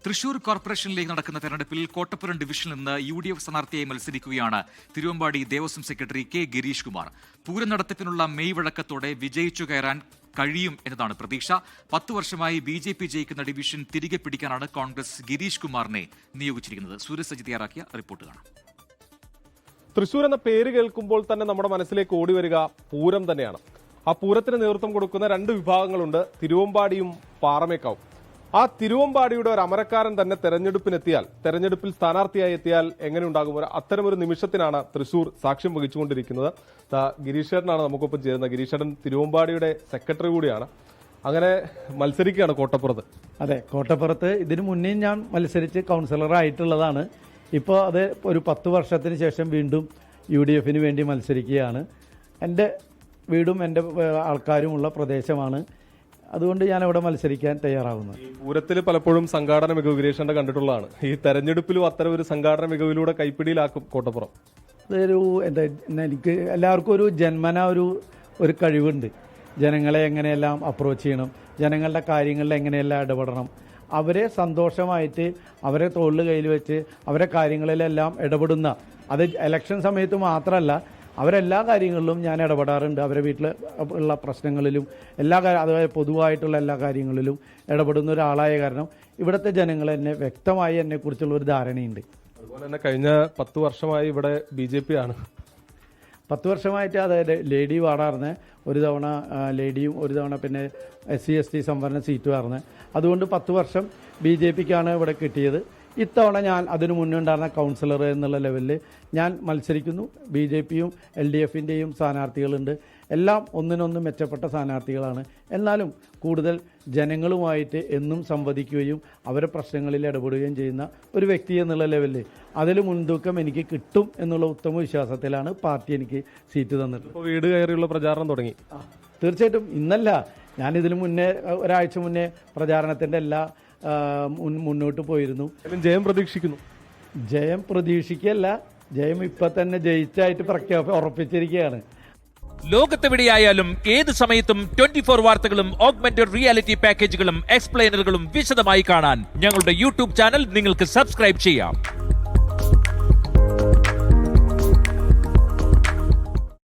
തൃശൂർ കോർപ്പറേഷനിലേക്ക് നടക്കുന്ന തെരഞ്ഞെടുപ്പിൽ കോട്ടപ്പുറം ഡിവിഷനിൽ നിന്ന് UDF സ്ഥാനാർത്ഥിയായി മത്സരിക്കുകയാണ് തിരുവമ്പാടി ദേവസ്വം സെക്രട്ടറി കെ ഗിരീഷ് കുമാർ. പൂരം നടത്തിപ്പിനുള്ള മെയ് വഴക്കത്തോടെ വിജയിച്ചു കയറാൻ കഴിയും എന്നതാണ് പ്രതീക്ഷ. 10 വർഷമായി BJP ജയിക്കുന്ന ഡിവിഷൻ തിരികെ പിടിക്കാനാണ് കോൺഗ്രസ് ഗിരീഷ് കുമാറിനെ നിയോഗിച്ചിരിക്കുന്നത്. സൂരജ് സജി തയ്യാറാക്കിയ റിപ്പോർട്ട് കാണാം. തൃശൂർ എന്ന പേര് കേൾക്കുമ്പോൾ തന്നെ നമ്മുടെ മനസ്സിലേക്ക് ഓടി വരിക പൂരം തന്നെയാണ്. ആ പൂരത്തിന് നേതൃത്വം കൊടുക്കുന്ന 2 വിഭാഗങ്ങളുണ്ട്, തിരുവമ്പാടിയും പാറമേക്കാവും. ആ തിരുവമ്പാടിയുടെ ഒരു അമരക്കാരൻ തന്നെ തെരഞ്ഞെടുപ്പിൽ സ്ഥാനാർത്ഥിയായി എത്തിയാൽ എങ്ങനെ ഉണ്ടാകും? അത്തരമൊരു നിമിഷത്തിനാണ് തൃശൂർ സാക്ഷ്യം വഹിച്ചുകൊണ്ടിരിക്കുന്നത്. ഗിരീഷേട്ടനാണ് നമുക്കൊപ്പം ചേരുന്നത്. ഗിരീഷേട്ടൻ തിരുവമ്പാടിയുടെ സെക്രട്ടറി കൂടിയാണ്. അങ്ങനെ മത്സരിക്കുകയാണ് കോട്ടപ്പുറത്ത്. അതെ, കോട്ടപ്പുറത്ത് ഇതിനു മുന്നേ ഞാൻ മത്സരിച്ച് കൗൺസിലറായിട്ടുള്ളതാണ്. ഇപ്പോൾ അത് ഒരു 10 വർഷത്തിന് ശേഷം വീണ്ടും UDFന് വേണ്ടി മത്സരിക്കുകയാണ്. എൻ്റെ വീടും എൻ്റെ ആൾക്കാരുമുള്ള പ്രദേശമാണ്. അതുകൊണ്ട് ഞാൻ അവിടെ മത്സരിക്കാൻ തയ്യാറാവുന്നത്. പൂരത്തിൽ പലപ്പോഴും സംഘാടന മികവ് ഗിരീഷന്റെ കണ്ടിട്ടുള്ളതാണ്. ഈ തെരഞ്ഞെടുപ്പിലും അത്തരം ഒരു സംഘാടന മികവിലൂടെ കൈപ്പിടിയിലാക്കും കോട്ടപ്പുറം. അതൊരു എനിക്ക് എല്ലാവർക്കും ഒരു ജന്മന ഒരു കഴിവുണ്ട്. ജനങ്ങളെ എങ്ങനെയെല്ലാം അപ്രോച്ച് ചെയ്യണം, ജനങ്ങളുടെ കാര്യങ്ങളിൽ എങ്ങനെയെല്ലാം ഇടപെടണം, അവരെ സന്തോഷമായിട്ട് അവരെ തോളിൽ കയ്യിൽ വെച്ച് അവരെ കാര്യങ്ങളിലെല്ലാം ഇടപെടുന്ന, അത് ഇലക്ഷൻ സമയത്ത് മാത്രമല്ല, അവരെല്ലാ കാര്യങ്ങളിലും ഞാൻ ഇടപെടാറുണ്ട്. അവരെ വീട്ടിൽ ഉള്ള പ്രശ്നങ്ങളിലും അതായത് പൊതുവായിട്ടുള്ള എല്ലാ കാര്യങ്ങളിലും ഇടപെടുന്ന ഒരാളായ കാരണം ഇവിടുത്തെ ജനങ്ങൾ എന്നെ വ്യക്തമായി എന്നെക്കുറിച്ചുള്ള ഒരു ധാരണയുണ്ട്. അതുപോലെ തന്നെ കഴിഞ്ഞ 10 വർഷമായി ഇവിടെ BJP ആണ്. 10 വർഷമായിട്ട് അതായത് ലേഡി വാർഡാർന്ന്, ഒരു തവണ ലേഡിയും ഒരു തവണ പിന്നെ SC/ST സംവരണ സീറ്റുമായിരുന്നു. അതുകൊണ്ട് 10 വർഷം BJPക്കാണ് ഇവിടെ കിട്ടിയത്. ഇത്തവണ ഞാൻ അതിനു മുന്നേ ഉണ്ടായിരുന്ന കൗൺസിലർ എന്നുള്ള ലെവലിൽ ഞാൻ മത്സരിക്കുന്നു. BJPയും LDFന്റെയും സ്ഥാനാർത്ഥികളുണ്ട്. എല്ലാം ഒന്നിനൊന്ന് മെച്ചപ്പെട്ട സ്ഥാനാർത്ഥികളാണ്. എന്നാലും കൂടുതൽ ജനങ്ങളുമായിട്ട് എന്നും സംവദിക്കുകയും അവരുടെ പ്രശ്നങ്ങളിൽ ഇടപെടുകയും ചെയ്യുന്ന ഒരു വ്യക്തി എന്നുള്ള ലെവലിൽ അതിൽ മുൻതൂക്കം എനിക്ക് കിട്ടും എന്നുള്ള ഉത്തമ വിശ്വാസത്തിലാണ് പാർട്ടി എനിക്ക് സീറ്റ് തന്നിട്ടുള്ളത്. വീട് കയറിയുള്ള പ്രചാരണം തുടങ്ങി. തീർച്ചയായിട്ടും ഇന്നല്ല, ഞാനിതിനു മുന്നേ ഒരാഴ്ച മുന്നേ പ്രചാരണത്തിൻ്റെ എല്ലാ മുന്നോട്ട് പോയിരുന്നു. ജയം പ്രതീക്ഷിക്കുന്നു. ജയം പ്രതീക്ഷിക്കല്ല, ജയം ഇപ്പൊ തന്നെ ജയിച്ചായിട്ട് ഉറപ്പിച്ചിരിക്കുകയാണ്. ലോകത്തെവിടെയായാലും ഏത് സമയത്തും 24 വാർത്തകളും ഓഗ്മെന്റഡ് റിയാലിറ്റി പാക്കേജുകളും എക്സ്പ്ലെയിനറുകളും വിശദമായി കാണാൻ ഞങ്ങളുടെ YouTube ചാനൽ നിങ്ങൾക്ക് സബ്സ്ക്രൈബ് ചെയ്യാം.